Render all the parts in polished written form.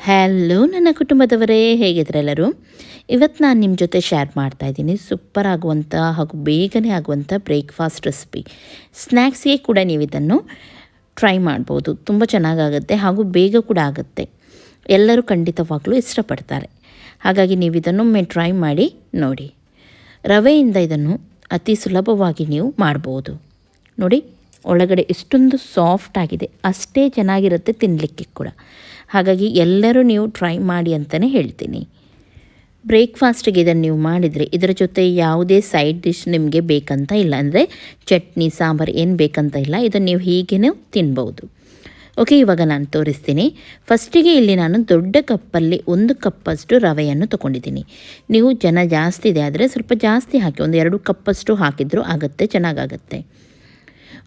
Hello ನನ್ನ ಕುಟುಂಬದವರೇ, ಹೇಗಿದ್ರೆ ಎಲ್ಲರೂ. ಇವತ್ತು ನಾನು ನಿಮ್ಮ ಜೊತೆ ಶೇರ್ ಮಾಡ್ತಾ ಇದ್ದೀನಿ ಸೂಪರ್ ಆಗುವಂಥ ಹಾಗೂ ಬೇಗನೆ ಆಗುವಂಥ ಬ್ರೇಕ್ಫಾಸ್ಟ್ ರೆಸಿಪಿ. ಸ್ನ್ಯಾಕ್ಸ್ಗೆ ಕೂಡ ನೀವು ಇದನ್ನು ಟ್ರೈ ಮಾಡ್ಬೋದು. ತುಂಬ ಚೆನ್ನಾಗಾಗುತ್ತೆ ಹಾಗೂ ಬೇಗ ಕೂಡ ಆಗುತ್ತೆ. ಎಲ್ಲರೂ ಖಂಡಿತವಾಗ್ಲೂ ಇಷ್ಟಪಡ್ತಾರೆ. ಹಾಗಾಗಿ ನೀವು ಇದನ್ನೊಮ್ಮೆ ಟ್ರೈ ಮಾಡಿ ನೋಡಿ. ರವೆಯಿಂದ ಇದನ್ನು ಅತಿ ಸುಲಭವಾಗಿ ನೀವು ಮಾಡ್ಬೋದು. ನೋಡಿ, ಒಳಗಡೆ ಎಷ್ಟೊಂದು ಸಾಫ್ಟ್ ಆಗಿದೆ, ಅಷ್ಟೇ ಚೆನ್ನಾಗಿರುತ್ತೆ ತಿನ್ನಲಿಕ್ಕೆ ಕೂಡ. ಹಾಗಾಗಿ ಎಲ್ಲರೂ ನೀವು ಟ್ರೈ ಮಾಡಿ ಅಂತಲೇ ಹೇಳ್ತೀನಿ. ಬ್ರೇಕ್ಫಾಸ್ಟಿಗೆ ಇದನ್ನು ನೀವು ಮಾಡಿದರೆ ಇದರ ಜೊತೆ ಯಾವುದೇ ಸೈಡ್ ಡಿಶ್ ನಿಮಗೆ ಬೇಕಂತ ಇಲ್ಲ, ಅಂದರೆ ಚಟ್ನಿ ಸಾಂಬಾರು ಏನು ಬೇಕಂತ ಇಲ್ಲ. ಇದನ್ನು ನೀವು ಹೀಗೇ ತಿನ್ಬೋದು. ಓಕೆ, ಇವಾಗ ನಾನು ತೋರಿಸ್ತೀನಿ. ಫಸ್ಟಿಗೆ ಇಲ್ಲಿ ನಾನು ದೊಡ್ಡ ಕಪ್ಪಲ್ಲಿ 1 ಕಪ್ಪಷ್ಟು ರವೆಯನ್ನು ತೊಗೊಂಡಿದ್ದೀನಿ. ನೀವು ಜನ ಜಾಸ್ತಿ ಇದೆ ಆದರೆ ಸ್ವಲ್ಪ ಜಾಸ್ತಿ ಹಾಕಿ, ಒಂದು 2 ಕಪ್ಪಷ್ಟು ಹಾಕಿದರೂ ಆಗುತ್ತೆ, ಚೆನ್ನಾಗಾಗುತ್ತೆ.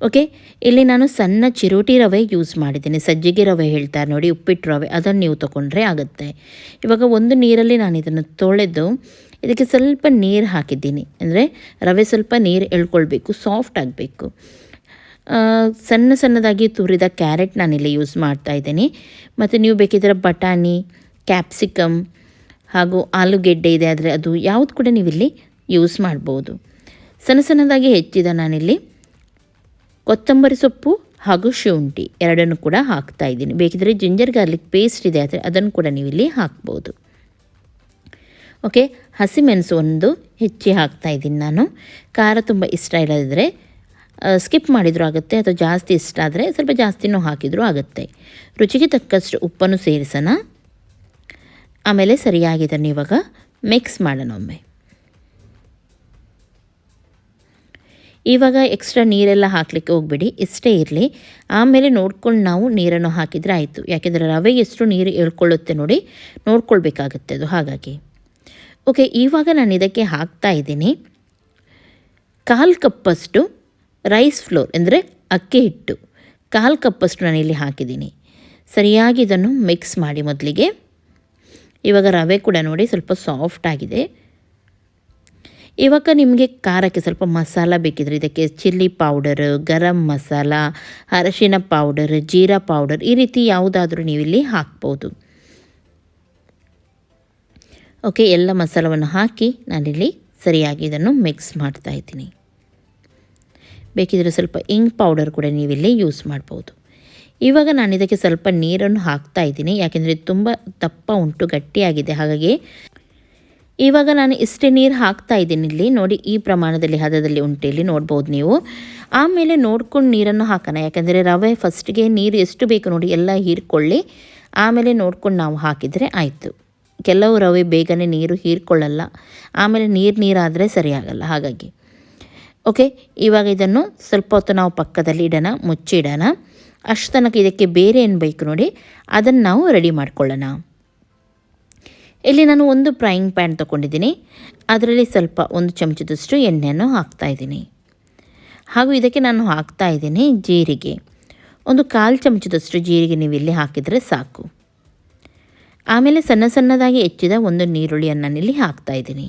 ಓಕೆ, ಇಲ್ಲಿ ನಾನು ಸಣ್ಣ ಚಿರೋಟಿ ರವೆ ಯೂಸ್ ಮಾಡಿದ್ದೀನಿ. ಸಜ್ಜಿಗೆ ರವೆ ಹೇಳ್ತಾರೆ ನೋಡಿ, ಉಪ್ಪಿಟ್ಟು ರವೆ, ಅದನ್ನು ನೀವು ತೊಗೊಂಡ್ರೆ ಆಗುತ್ತೆ. ಇವಾಗ ಒಂದು ನೀರಲ್ಲಿ ನಾನು ಇದನ್ನು ತೊಳೆದು ಇದಕ್ಕೆ ಸ್ವಲ್ಪ ನೀರು ಹಾಕಿದ್ದೀನಿ. ಅಂದರೆ ರವೆ ಸ್ವಲ್ಪ ನೀರು ಎಳ್ಕೊಳ್ಬೇಕು, ಸಾಫ್ಟ್ ಆಗಬೇಕು. ಸಣ್ಣ ಸಣ್ಣದಾಗಿ ತುರಿದ ಕ್ಯಾರೆಟ್ ನಾನಿಲ್ಲಿ ಯೂಸ್ ಮಾಡ್ತಾಯಿದ್ದೀನಿ. ಮತ್ತು ನೀವು ಬೇಕಿದ್ರೆ ಬಟಾಣಿ, ಕ್ಯಾಪ್ಸಿಕಮ್ ಹಾಗೂ ಆಲೂಗೆಡ್ಡೆ ಇದೆ ಆದರೆ ಅದು ಯಾವುದು ಕೂಡ ನೀವಿಲ್ಲಿ ಯೂಸ್ ಮಾಡ್ಬೋದು. ಸಣ್ಣ ಸಣ್ಣದಾಗಿ ಹೆಚ್ಚಿದ ನಾನಿಲ್ಲಿ ಕೊತ್ತಂಬರಿ ಸೊಪ್ಪು ಹಾಗೂ ಶುಂಠಿ ಎರಡನ್ನು ಕೂಡ ಹಾಕ್ತಾಯಿದ್ದೀನಿ. ಬೇಕಿದ್ರೆ ಜಿಂಜರ್ ಗಾರ್ಲಿಕ್ ಪೇಸ್ಟ್ ಇದೆ ಆದರೆ ಅದನ್ನು ಕೂಡ ನೀವಿಲ್ಲಿ ಹಾಕ್ಬೋದು. ಓಕೆ, ಹಸಿಮೆಣಸು ಒಂದು ಹೆಚ್ಚಿ ಹಾಕ್ತಾಯಿದ್ದೀನಿ ನಾನು. ಖಾರ ತುಂಬ ಇಷ್ಟ ಇಲ್ಲದಿದ್ದರೆ ಸ್ಕಿಪ್ ಮಾಡಿದರೂ ಆಗುತ್ತೆ, ಅಥವಾ ಜಾಸ್ತಿ ಇಷ್ಟ ಆದರೆ ಸ್ವಲ್ಪ ಜಾಸ್ತಿನೂ ಹಾಕಿದರೂ ಆಗುತ್ತೆ. ರುಚಿಗೆ ತಕ್ಕಷ್ಟು ಉಪ್ಪನ್ನು ಸೇರಿಸೋಣ. ಆಮೇಲೆ ಸರಿಯಾಗಿದ್ದನ್ನು ಇವಾಗ ಮಿಕ್ಸ್ ಮಾಡೋಣ ಒಮ್ಮೆ. ಇವಾಗ ಎಕ್ಸ್ಟ್ರಾ ನೀರೆಲ್ಲ ಹಾಕಲಿಕ್ಕೆ ಹೋಗಬೇಡಿ, ಇಷ್ಟೇ ಇರಲಿ. ಆಮೇಲೆ ನೋಡ್ಕೊಂಡು ನಾವು ನೀರನ್ನು ಹಾಕಿದರೆ ಆಯಿತು. ಯಾಕೆಂದರೆ ರವೆ ಎಷ್ಟು ನೀರು ಎಳ್ಕೊಳ್ಳುತ್ತೆ ನೋಡಿ, ನೋಡ್ಕೊಳ್ಬೇಕಾಗತ್ತೆ ಅದು. ಹಾಗಾಗಿ ಓಕೆ, ಇವಾಗ ನಾನು ಇದಕ್ಕೆ ಹಾಕ್ತಾ ಇದ್ದೀನಿ 1/4 ಕಪ್ಪಷ್ಟು ರೈಸ್ ಫ್ಲೋರ್, ಅಂದರೆ ಅಕ್ಕಿ ಹಿಟ್ಟು 1/4 ಕಪ್ಪಷ್ಟು ನಾನಿಲ್ಲಿ ಹಾಕಿದ್ದೀನಿ. ಸರಿಯಾಗಿ ಇದನ್ನು ಮಿಕ್ಸ್ ಮಾಡಿ ಮೊದಲಿಗೆ. ಇವಾಗ ರವೆ ಕೂಡ ನೋಡಿ ಸ್ವಲ್ಪ ಸಾಫ್ಟ್ ಆಗಿದೆ. ಇವಾಗ ನಿಮಗೆ ಖಾರಕ್ಕೆ ಸ್ವಲ್ಪ ಮಸಾಲ ಬೇಕಿದ್ರೆ ಇದಕ್ಕೆ ಚಿಲ್ಲಿ ಪೌಡರ್, ಗರಂ ಮಸಾಲ, ಅರಶಿನ ಪೌಡರ್, ಜೀರಾ ಪೌಡರ್, ಈ ರೀತಿ ಯಾವುದಾದ್ರೂ ನೀವಿಲ್ಲಿ ಹಾಕ್ಬೋದು. ಓಕೆ, ಎಲ್ಲ ಮಸಾಲವನ್ನು ಹಾಕಿ ನಾನಿಲ್ಲಿ ಸರಿಯಾಗಿ ಇದನ್ನು ಮಿಕ್ಸ್ ಮಾಡ್ತಾ ಇದ್ದೀನಿ. ಬೇಕಿದ್ರೆ ಸ್ವಲ್ಪ ಇಂಗ್ ಪೌಡರ್ ಕೂಡ ನೀವಿಲ್ಲಿ ಯೂಸ್ ಮಾಡ್ಬೋದು. ಇವಾಗ ನಾನು ಇದಕ್ಕೆ ಸ್ವಲ್ಪ ನೀರನ್ನು ಹಾಕ್ತಾ ಇದ್ದೀನಿ, ಯಾಕೆಂದರೆ ತುಂಬ ದಪ್ಪ ಉಂಟು, ಗಟ್ಟಿಯಾಗಿದೆ. ಹಾಗಾಗಿ ಇವಾಗ ನಾನು ಇಷ್ಟೇ ನೀರು ಹಾಕ್ತಾ ಇದ್ದೀನಿ ಇಲ್ಲಿ ನೋಡಿ, ಈ ಪ್ರಮಾಣದಲ್ಲಿ ಹದದಲ್ಲಿ ಉಂಟು, ಇಲ್ಲಿ ನೋಡ್ಬೋದು ನೀವು. ಆಮೇಲೆ ನೋಡ್ಕೊಂಡು ನೀರನ್ನು ಹಾಕೋಣ, ಯಾಕೆಂದರೆ ರವೆ ಫಸ್ಟಿಗೆ ನೀರು ಎಷ್ಟು ಬೇಕು ನೋಡಿ ಎಲ್ಲ ಹೀರ್ಕೊಳ್ಳಿ. ಆಮೇಲೆ ನೋಡ್ಕೊಂಡು ನಾವು ಹಾಕಿದರೆ ಆಯಿತು. ಕೆಲವು ರವೆ ಬೇಗನೆ ನೀರು ಹೀರ್ಕೊಳ್ಳಲ್ಲ, ಆಮೇಲೆ ನೀರಾದರೆ ಸರಿಯಾಗಲ್ಲ. ಹಾಗಾಗಿ ಓಕೆ, ಇವಾಗ ಇದನ್ನು ಸ್ವಲ್ಪ ಹೊತ್ತು ನಾವು ಪಕ್ಕದಲ್ಲಿ ಇಡೋಣ, ಮುಚ್ಚಿಡೋಣ. ಅಷ್ಟು ತನಕ ಇದಕ್ಕೆ ಬೇರೆ ಏನು ಬೇಕು ನೋಡಿ ಅದನ್ನು ನಾವು ರೆಡಿ ಮಾಡ್ಕೊಳ್ಳೋಣ. ಇಲ್ಲಿ ನಾನು ಒಂದು ಫ್ರೈಯಿಂಗ್ ಪ್ಯಾನ್ ತೊಗೊಂಡಿದ್ದೀನಿ. ಅದರಲ್ಲಿ ಸ್ವಲ್ಪ 1 ಚಮಚದಷ್ಟು ಎಣ್ಣೆಯನ್ನು ಹಾಕ್ತಾಯಿದ್ದೀನಿ. ಹಾಗೂ ಇದಕ್ಕೆ ನಾನು ಹಾಕ್ತಾಯಿದ್ದೀನಿ ಜೀರಿಗೆ. ಒಂದು 1/4 ಚಮಚದಷ್ಟು ಜೀರಿಗೆ ನೀವು ಇಲ್ಲಿ ಹಾಕಿದರೆ ಸಾಕು. ಆಮೇಲೆ ಸಣ್ಣ ಸಣ್ಣದಾಗಿ ಹೆಚ್ಚಿದ 1 ಈರುಳ್ಳಿಯನ್ನು ನಾನಿಲ್ಲಿ ಹಾಕ್ತಾಯಿದ್ದೀನಿ.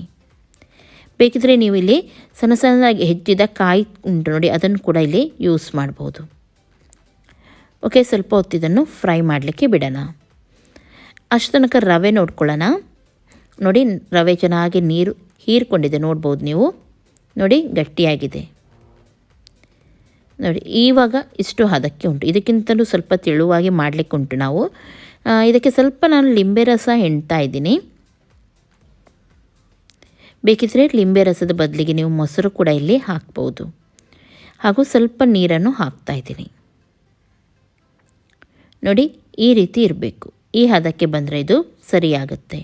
ಬೇಕಿದ್ರೆ ನೀವು ಇಲ್ಲಿ ಸಣ್ಣ ಸಣ್ಣದಾಗಿ ಹೆಚ್ಚಿದ ಕಾಯಿ ಉಂಟು ನೋಡಿ, ಅದನ್ನು ಕೂಡ ಇಲ್ಲಿ ಯೂಸ್ ಮಾಡ್ಬೋದು. ಓಕೆ, ಸ್ವಲ್ಪ ಹೊತ್ತಿದನ್ನು ಫ್ರೈ ಮಾಡಲಿಕ್ಕೆ ಬಿಡೋಣ. ಅಷ್ಟು ತನಕ ರವೆ ನೋಡ್ಕೊಳ್ಳೋಣ. ನೋಡಿ, ರವೆ ಚೆನ್ನಾಗಿ ನೀರು ಹೀರ್ಕೊಂಡಿದೆ, ನೋಡ್ಬೋದು ನೀವು. ನೋಡಿ, ಗಟ್ಟಿಯಾಗಿದೆ ನೋಡಿ. ಇವಾಗ ಇಷ್ಟು ಹದಕ್ಕೆ ಉಂಟು. ಇದಕ್ಕಿಂತಲೂ ಸ್ವಲ್ಪ ತೆಳುವಾಗಿ ಮಾಡಲಿಕ್ಕೆ ಉಂಟು ನಾವು. ಇದಕ್ಕೆ ಸ್ವಲ್ಪ ನಾನು ಲಿಂಬೆ ರಸ ಹಿಂಡ್ತಾ ಇದ್ದೀನಿ. ಬೇಕಿದ್ರೆ ಲಿಂಬೆ ರಸದ ಬದಲಿಗೆ ನೀವು ಮೊಸರು ಕೂಡ ಇಲ್ಲಿ ಹಾಕ್ಬೋದು. ಹಾಗೂ ಸ್ವಲ್ಪ ನೀರನ್ನು ಹಾಕ್ತಾ ಇದ್ದೀನಿ ನೋಡಿ. ಈ ರೀತಿ ಇರಬೇಕು, ಈ ಹದಕ್ಕೆ ಬಂದರೆ ಇದು ಸರಿಯಾಗುತ್ತೆ.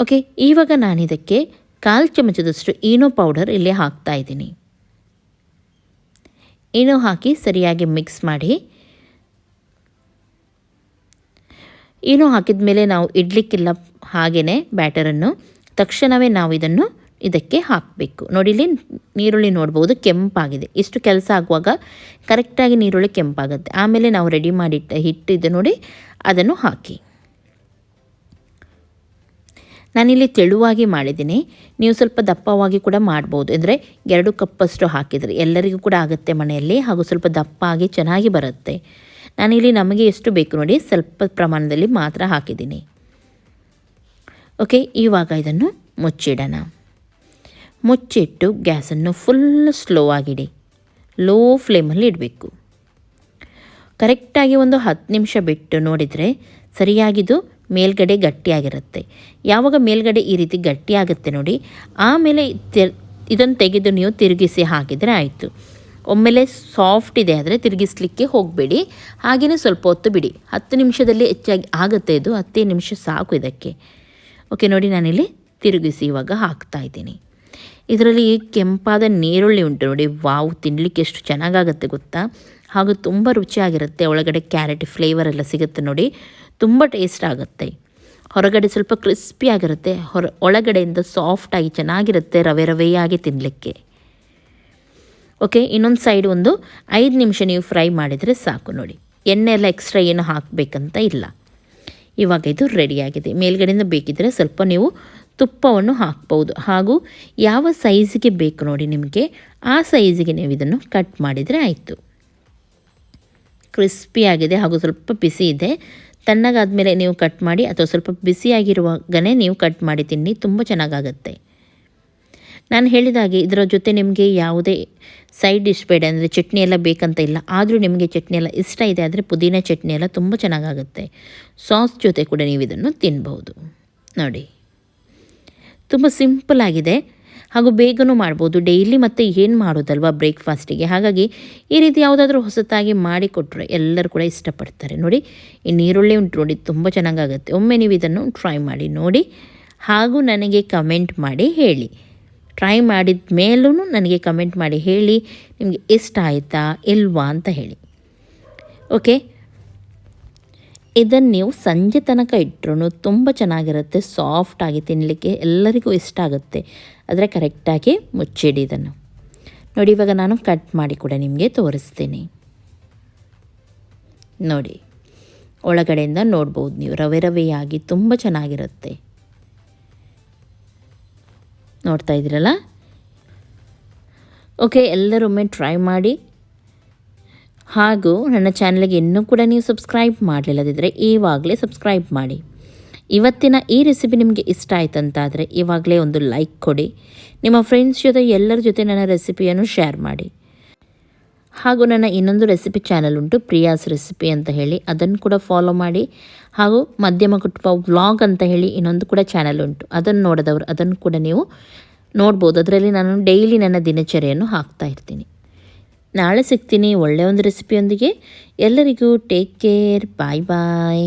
ಓಕೆ, ಇವಾಗ ನಾನು ಇದಕ್ಕೆ 1/4 ಚಮಚದಷ್ಟು ಈನೋ ಪೌಡರ್ ಇಲ್ಲಿ ಹಾಕ್ತಾ ಇದ್ದೀನಿ. ಈನೋ ಹಾಕಿ ಸರಿಯಾಗಿ ಮಿಕ್ಸ್ ಮಾಡಿ. ಈನೋ ಹಾಕಿದ ಮೇಲೆ ನಾವು ಇಡ್ಲಿಕ್ಕಿಲ್ಲ, ಹಾಗೆಯೇ ಬ್ಯಾಟರನ್ನು ತಕ್ಷಣವೇ ನಾವು ಇದಕ್ಕೆ ಹಾಕಬೇಕು. ನೋಡಿ, ಇಲ್ಲಿ ನೀರುಳ್ಳಿ ನೋಡ್ಬೋದು ಕೆಂಪಾಗಿದೆ. ಇಷ್ಟು ಕೆಲಸ ಆಗುವಾಗ ಕರೆಕ್ಟಾಗಿ ನೀರುಳ್ಳಿ ಕೆಂಪಾಗುತ್ತೆ. ಆಮೇಲೆ ನಾವು ರೆಡಿ ಮಾಡಿಟ್ಟ ಹಿಟ್ಟಿದೆ ನೋಡಿ, ಅದನ್ನು ಹಾಕಿ. ನಾನಿಲ್ಲಿ ತೆಳುವಾಗಿ ಮಾಡಿದ್ದೀನಿ, ನೀವು ಸ್ವಲ್ಪ ದಪ್ಪವಾಗಿ ಕೂಡ ಮಾಡ್ಬೋದು. ಅಂದರೆ 2 ಕಪ್ಪಷ್ಟು ಹಾಕಿದರೆ ಎಲ್ಲರಿಗೂ ಕೂಡ ಆಗುತ್ತೆ ಮನೆಯಲ್ಲಿ, ಹಾಗೂ ಸ್ವಲ್ಪ ದಪ್ಪಾಗಿ ಚೆನ್ನಾಗಿ ಬರುತ್ತೆ. ನಾನಿಲ್ಲಿ ನಮಗೆ ಎಷ್ಟು ಬೇಕು ನೋಡಿ ಸ್ವಲ್ಪ ಪ್ರಮಾಣದಲ್ಲಿ ಮಾತ್ರ ಹಾಕಿದ್ದೀನಿ. ಓಕೆ, ಇವಾಗ ಇದನ್ನು ಮುಚ್ಚಿಡೋಣ. ಮುಚ್ಚಿಟ್ಟು ಗ್ಯಾಸನ್ನು ಫುಲ್ ಸ್ಲೋ ಆಗಿಡಿ, ಲೋ ಫ್ಲೇಮಲ್ಲಿ ಇಡಬೇಕು. ಕರೆಕ್ಟಾಗಿ ಒಂದು 10 ನಿಮಿಷ ಬಿಟ್ಟು ನೋಡಿದರೆ ಸರಿಯಾಗಿದ್ದು ಮೇಲ್ಗಡೆ ಗಟ್ಟಿಯಾಗಿರುತ್ತೆ. ಯಾವಾಗ ಮೇಲ್ಗಡೆ ಈ ರೀತಿ ಗಟ್ಟಿಯಾಗುತ್ತೆ ನೋಡಿ, ಆಮೇಲೆ ಇದನ್ನು ತೆಗೆದು ನೀವು ತಿರುಗಿಸಿ ಹಾಕಿದರೆ ಆಯಿತು. ಒಮ್ಮೆಲೆ ಸಾಫ್ಟ್ ಇದೆ ಆದರೆ ತಿರುಗಿಸ್ಲಿಕ್ಕೆ ಹೋಗಬೇಡಿ, ಹಾಗೆಯೇ ಸ್ವಲ್ಪ ಹೊತ್ತು ಬಿಡಿ. 10 ನಿಮಿಷದಲ್ಲಿ ಹೆಚ್ಚಾಗಿ ಆಗುತ್ತೆ, ಇದು 10 ನಿಮಿಷ ಸಾಕು ಇದಕ್ಕೆ. ಓಕೆ ನೋಡಿ, ನಾನಿಲ್ಲಿ ತಿರುಗಿಸಿ ಇವಾಗ ಹಾಕ್ತಾಯಿದ್ದೀನಿ. ಇದರಲ್ಲಿ ಕೆಂಪಾದ ನೀರುಳ್ಳಿ ಉಂಟು ನೋಡಿ, ವಾವ್, ತಿನ್ನಲಿಕ್ಕೆ ಎಷ್ಟು ಚೆನ್ನಾಗಾಗುತ್ತೆ ಗೊತ್ತಾ. ಹಾಗೂ ತುಂಬ ರುಚಿಯಾಗಿರುತ್ತೆ. ಒಳಗಡೆ ಕ್ಯಾರೆಟ್ ಫ್ಲೇವರ್ ಎಲ್ಲ ಸಿಗುತ್ತೆ ನೋಡಿ, ತುಂಬ ಟೇಸ್ಟ್ ಆಗುತ್ತೆ. ಹೊರಗಡೆ ಸ್ವಲ್ಪ ಕ್ರಿಸ್ಪಿಯಾಗಿರುತ್ತೆ, ಒಳಗಡೆಯಿಂದ ಸಾಫ್ಟಾಗಿ ಚೆನ್ನಾಗಿರುತ್ತೆ, ರವೆ ರವೆಯಾಗಿ ತಿನ್ನಲಿಕ್ಕೆ. ಓಕೆ, ಇನ್ನೊಂದು ಸೈಡ್ ಒಂದು 5 ನಿಮಿಷ ನೀವು ಫ್ರೈ ಮಾಡಿದರೆ ಸಾಕು ನೋಡಿ. ಎಣ್ಣೆ ಎಲ್ಲ ಎಕ್ಸ್ಟ್ರಾ ಏನು ಹಾಕಬೇಕಂತ ಇಲ್ಲ. ಇವಾಗ ಇದು ರೆಡಿಯಾಗಿದೆ. ಮೇಲ್ಗಡೆಯಿಂದ ಬೇಕಿದ್ದರೆ ಸ್ವಲ್ಪ ನೀವು ತುಪ್ಪವನ್ನು ಹಾಕ್ಬೋದು. ಹಾಗೂ ಯಾವ ಸೈಜಿಗೆ ಬೇಕು ನೋಡಿ ನಿಮಗೆ, ಆ ಸೈಜಿಗೆ ನೀವು ಇದನ್ನು ಕಟ್ ಮಾಡಿದರೆ ಆಯಿತು. ಕ್ರಿಸ್ಪಿಯಾಗಿದೆ ಹಾಗೂ ಸ್ವಲ್ಪ ಬಿಸಿ ಇದೆ. ತಣ್ಣಗಾದ್ಮೇಲೆ ನೀವು ಕಟ್ ಮಾಡಿ ಅಥವಾ ಸ್ವಲ್ಪ ಬಿಸಿಯಾಗಿರುವಾಗನೇ ನೀವು ಕಟ್ ಮಾಡಿ ತಿನ್ನಿ, ತುಂಬ ಚೆನ್ನಾಗಾಗುತ್ತೆ. ನಾನು ಹೇಳಿದಾಗೆ ಇದರ ಜೊತೆ ನಿಮಗೆ ಯಾವುದೇ ಸೈಡ್ ಡಿಶ್ ಬೇಡ, ಅಂದರೆ ಚಟ್ನಿ ಎಲ್ಲ ಬೇಕಂತ ಇಲ್ಲ. ಆದರೂ ನಿಮಗೆ ಚಟ್ನಿ ಎಲ್ಲ ಇಷ್ಟ ಇದೆ ಆದರೆ ಪುದೀನ ಚಟ್ನಿ ಎಲ್ಲ ತುಂಬ ಚೆನ್ನಾಗಾಗುತ್ತೆ. ಸಾಸ್ ಜೊತೆ ಕೂಡ ನೀವು ಇದನ್ನು ತಿನ್ಬೋದು ನೋಡಿ. ತುಂಬ ಸಿಂಪಲ್ ಆಗಿದೆ ಹಾಗೂ ಬೇಗನೂ ಮಾಡ್ಬೋದು. ಡೈಲಿ ಮತ್ತು ಏನು ಮಾಡೋದಲ್ವ ಬ್ರೇಕ್ಫಾಸ್ಟಿಗೆ, ಹಾಗಾಗಿ ಈ ರೀತಿ ಯಾವುದಾದ್ರೂ ಹೊಸತಾಗಿ ಮಾಡಿಕೊಟ್ರೆ ಎಲ್ಲರೂ ಕೂಡ ಇಷ್ಟಪಡ್ತಾರೆ ನೋಡಿ. ಈ ನೀರುಳ್ಳಿ ಉಂಟು ನೋಡಿ, ತುಂಬ ಚೆನ್ನಾಗಾಗುತ್ತೆ. ಒಮ್ಮೆ ನೀವು ಇದನ್ನು ಟ್ರೈ ಮಾಡಿ ನೋಡಿ, ಹಾಗೂ ನನಗೆ ಕಮೆಂಟ್ ಮಾಡಿ ಹೇಳಿ. ಟ್ರೈ ಮಾಡಿದ ಮೇಲೂ ನನಗೆ ಕಮೆಂಟ್ ಮಾಡಿ ಹೇಳಿ ನಿಮಗೆ ಇಷ್ಟ ಆಯಿತಾ ಇಲ್ವಾ ಅಂತ ಹೇಳಿ. ಓಕೆ, ಇದನ್ನು ನೀವು ಸಂಜೆ ತನಕ ಇಟ್ಟರು ತುಂಬ ಚೆನ್ನಾಗಿರುತ್ತೆ, ಸಾಫ್ಟಾಗಿ ತಿನ್ನಲಿಕ್ಕೆ ಎಲ್ಲರಿಗೂ ಇಷ್ಟ ಆಗುತ್ತೆ. ಆದರೆ ಕರೆಕ್ಟಾಗಿ ಮುಚ್ಚಿಡಿ ಇದನ್ನು ನೋಡಿ. ಇವಾಗ ನಾನು ಕಟ್ ಮಾಡಿ ಕೂಡ ನಿಮಗೆ ತೋರಿಸ್ತೀನಿ ನೋಡಿ. ಒಳಗಡೆಯಿಂದ ನೋಡ್ಬೋದು ನೀವು, ರವೆ ರವೆಯಾಗಿ ತುಂಬ ಚೆನ್ನಾಗಿರುತ್ತೆ. ನೋಡ್ತಾ ಇದ್ದೀರಲ್ಲ. ಓಕೆ, ಎಲ್ಲರೊಮ್ಮೆ ಟ್ರೈ ಮಾಡಿ. ಹಾಗೂ ನನ್ನ ಚಾನಲ್ಗೆ ಇನ್ನೂ ಕೂಡ ನೀವು ಸಬ್ಸ್ಕ್ರೈಬ್ ಮಾಡಲಿಲ್ಲದಿದ್ದರೆ ಇವಾಗಲೇ ಸಬ್ಸ್ಕ್ರೈಬ್ ಮಾಡಿ. ಇವತ್ತಿನ ಈ ರೆಸಿಪಿ ನಿಮಗೆ ಇಷ್ಟ ಆಯ್ತಂತಾದರೆ ಇವಾಗಲೇ ಒಂದು ಲೈಕ್ ಕೊಡಿ. ನಿಮ್ಮ ಫ್ರೆಂಡ್ಸ್ ಜೊತೆ ಎಲ್ಲರ ಜೊತೆ ನನ್ನ ರೆಸಿಪಿಯನ್ನು ಶೇರ್ ಮಾಡಿ. ಹಾಗೂ ನನ್ನ ಇನ್ನೊಂದು ರೆಸಿಪಿ ಚಾನಲ್ ಉಂಟು, ಪ್ರಿಯಾಸ್ ರೆಸಿಪಿ ಅಂತ ಹೇಳಿ, ಅದನ್ನು ಕೂಡ ಫಾಲೋ ಮಾಡಿ. ಹಾಗೂ ಮಧ್ಯಮ ಕುಟುಂಬ ವ್ಲಾಗ್ ಅಂತ ಹೇಳಿ ಇನ್ನೊಂದು ಕೂಡ ಚಾನಲ್ ಉಂಟು, ಅದನ್ನು ನೋಡಿದವರು ಅದನ್ನು ಕೂಡ ನೀವು ನೋಡ್ಬೋದು. ಅದರಲ್ಲಿ ನಾನು ಡೈಲಿ ನನ್ನ ದಿನಚರಿಯನ್ನು ಹಾಕ್ತಾ ಇರ್ತೀನಿ. ನಾಳೆ ಸಿಗ್ತೀನಿ ಒಳ್ಳೆಯ ಒಂದು ರೆಸಿಪಿಯೊಂದಿಗೆ. ಎಲ್ಲರಿಗೂ ಟೇಕ್ ಕೇರ್, ಬಾಯ್ ಬಾಯ್.